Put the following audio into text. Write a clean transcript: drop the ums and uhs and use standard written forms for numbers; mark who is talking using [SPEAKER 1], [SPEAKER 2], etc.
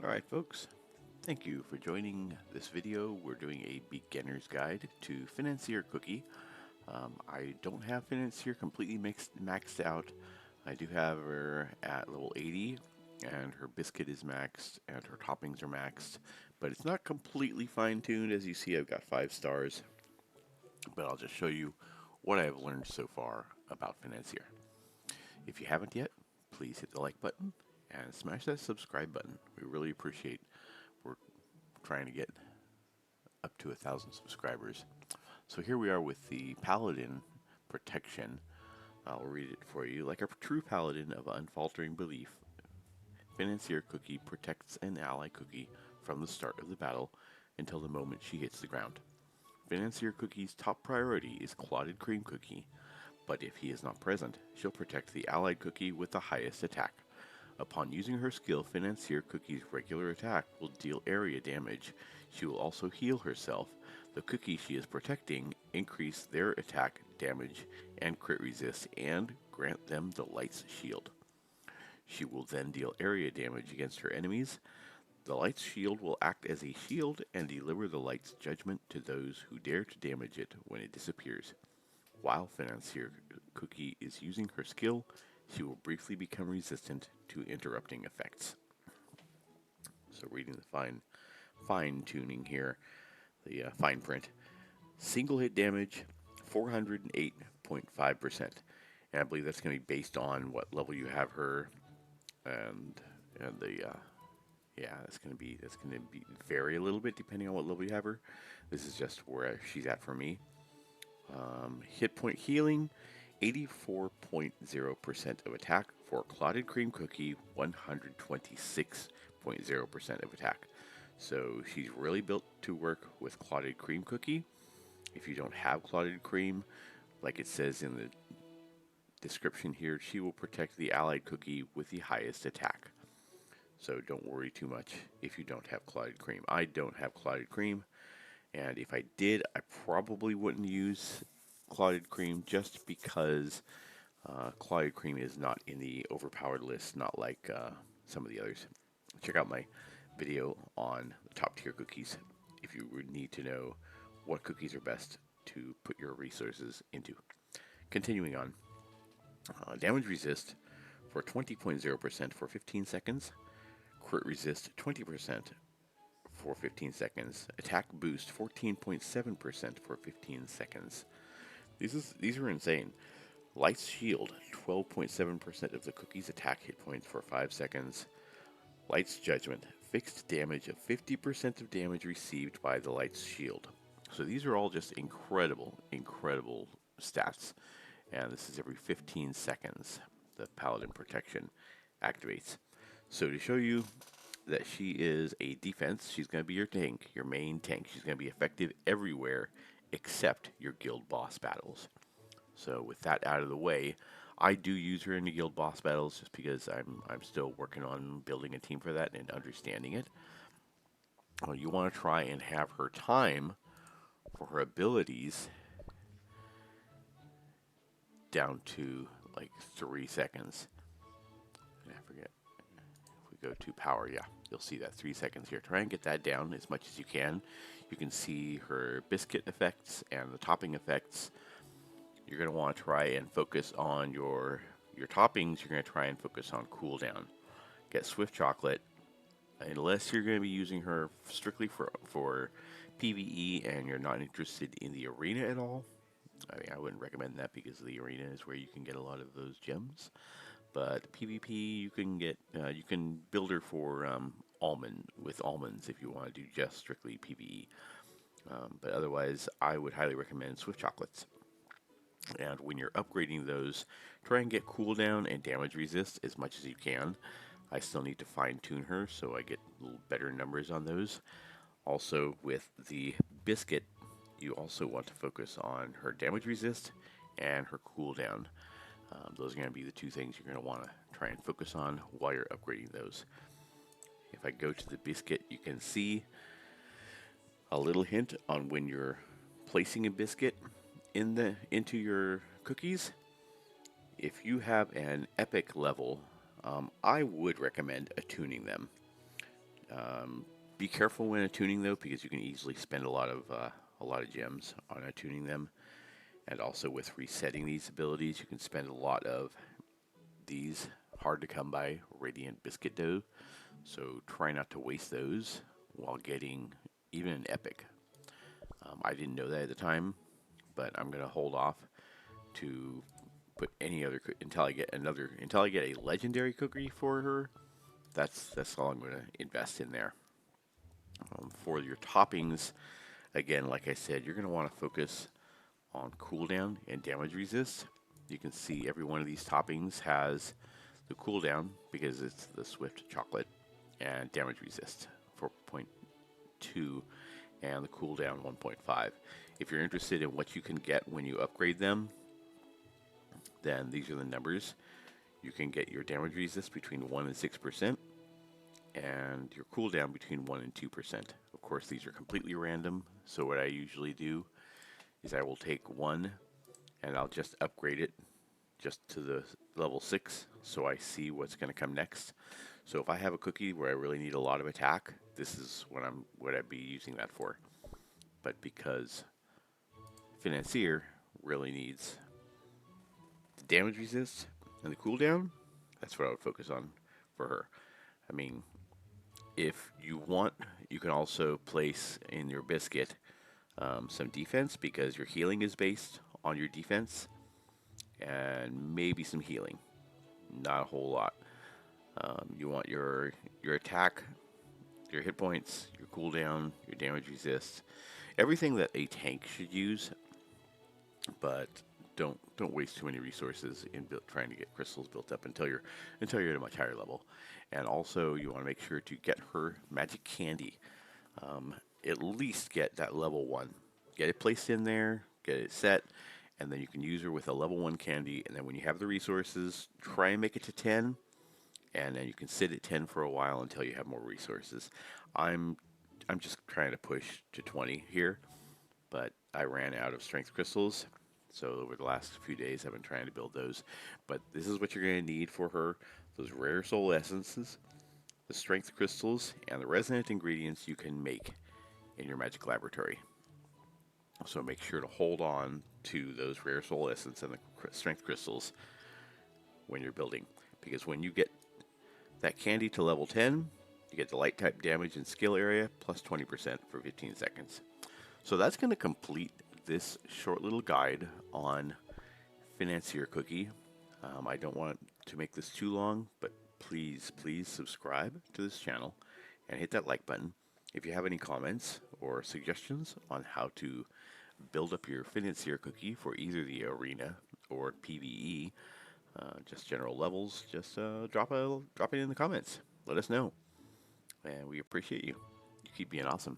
[SPEAKER 1] Alright folks, thank you for joining this video. We're doing a beginner's guide to Financier Cookie. I don't have Financier completely maxed out. I do have her at level 80 and her biscuit is maxed and her toppings are maxed, but it's not completely fine-tuned. As you see, I've got 5 stars, but I'll just show you what I've learned so far about Financier. If you haven't yet, please hit the like button and smash that subscribe button. We really appreciate. We're trying to get up to 1,000 subscribers. So here we are with the Paladin protection. I'll read it for you. Like a true paladin of unfaltering belief, Financier Cookie protects an ally cookie from the start of the battle until the moment she hits the ground. Financier Cookie's top priority is Clotted Cream Cookie, but if he is not present, she'll protect the allied cookie with the highest attack. Upon using her skill, Financier Cookie's regular attack will deal area damage. She will also heal herself. The cookie she is protecting increase their attack, damage, and crit resist, and grant them the Light's Shield. She will then deal area damage against her enemies. The Light's Shield will act as a shield and deliver the Light's judgment to those who dare to damage it when it disappears. While Financier Cookie is using her skill, she will briefly become resistant to interrupting effects. So reading the fine tuning here, the fine print. Single hit damage, 408.5%. And I believe that's going to be based on what level you have her, and the yeah, that's going to be vary a little bit depending on what level you have her. This is just where she's at for me. Hit point healing, 84.0% of attack for Clotted Cream Cookie, 126.0% of attack. So she's really built to work with Clotted Cream Cookie. If you don't have Clotted Cream, like it says in the description here, she will protect the allied cookie with the highest attack. So don't worry too much if you don't have Clotted Cream. I don't have Clotted Cream, and if I did, I probably wouldn't use Clotted Cream just because Clotted Cream is not in the overpowered list, not like some of the others. Check out my video on the top tier cookies if you would need to know what cookies are best to put your resources into. Continuing on, damage resist for 20.0% for 15 seconds, crit resist 20% for 15 seconds, attack boost 14.7% for 15 seconds. These are insane. Light's Shield, 12.7% of the cookie's attack hit points for 5 seconds. Light's Judgment, fixed damage of 50% of damage received by the Light's Shield. So these are all just incredible stats. And this is every 15 seconds the Paladin Protection activates. So to show you that she is a defense, she's going to be your tank, your main tank. She's going to be effective everywhere except your guild boss battles. So with that out of the way, I do use her in the guild boss battles just because I'm still working on building a team for that and understanding it. You want to try and have her time for her abilities down to like 3 seconds. I forget. If we go to power, yeah, you'll see that 3 seconds here. Try and get that down as much as you can. You can see her biscuit effects and the topping effects. You're going to want to try and focus on your toppings. You're going to try and focus on cooldown. Get Swift Chocolate, unless you're going to be using her strictly for PvE and you're not interested in the arena at all. I mean, I wouldn't recommend that because the arena is where you can get a lot of those gems. But PvP, you can build her for almonds if you want to do just strictly PvE. But otherwise, I would highly recommend Swift Chocolates. And when you're upgrading those, try and get cooldown and damage resist as much as you can. I still need to fine tune her so I get a little better numbers on those. Also with the biscuit, you also want to focus on her damage resist and her cooldown. Those are going to be the two things you're going to want to try and focus on while you're upgrading those. If I go to the biscuit, you can see a little hint on when you're placing a biscuit into your cookies. If you have an epic level, I would recommend attuning them. Be careful when attuning though, because you can easily spend a lot of gems on attuning them, and also with resetting these abilities, you can spend a lot of these hard to come by radiant biscuit dough. So try not to waste those while getting even an epic. I didn't know that at the time, but I'm gonna hold off to put any other until I get a legendary cookie for her. That's all I'm gonna invest in there. For your toppings, again, like I said, you're gonna want to focus on cooldown and damage resist. You can see every one of these toppings has the cooldown because it's the swift chocolate, and damage resist 4.2 and the cooldown 1.5. If you're interested in what you can get when you upgrade them, then these are the numbers. You can get your damage resist between 1 and 6%, and your cooldown between 1 and 2%. Of course, these are completely random, so what I usually do is I will take one and I'll just upgrade it just to the level 6 so I see what's going to come next. So if I have a cookie where I really need a lot of attack, this is what I'd be using that for. But because Financier really needs the damage resist and the cooldown, that's what I would focus on for her. I mean, if you want, you can also place in your biscuit some defense, because your healing is based on your defense, and maybe some healing. Not a whole lot. You want your attack, your hit points, your cooldown, your damage resist, everything that a tank should use, but don't waste too many resources in trying to get crystals built up until you're at a much higher level. And also, you want to make sure to get her magic candy. At least get that level 1. Get it placed in there, get it set, and then you can use her with a level 1 candy. And then when you have the resources, try and make it to 10, and then you can sit at 10 for a while until you have more resources. I'm just trying to push to 20 here, but I ran out of strength crystals. So over the last few days, I've been trying to build those. But this is what you're going to need for her: those rare soul essences, the strength crystals, and the resonant ingredients you can make in your magic laboratory. So make sure to hold on to those rare soul essence and the strength crystals when you're building, because when you get that candy to level 10, you get the light type damage and skill area plus 20% for 15 seconds. So that's going to complete this short little guide on Financier Cookie. I don't want to make this too long, but please subscribe to this channel and hit that like button. If you have any comments or suggestions on how to build up your Financier Cookie for either the arena or PvE, just general levels, just drop it in the comments. Let us know, and we appreciate you. You keep being awesome.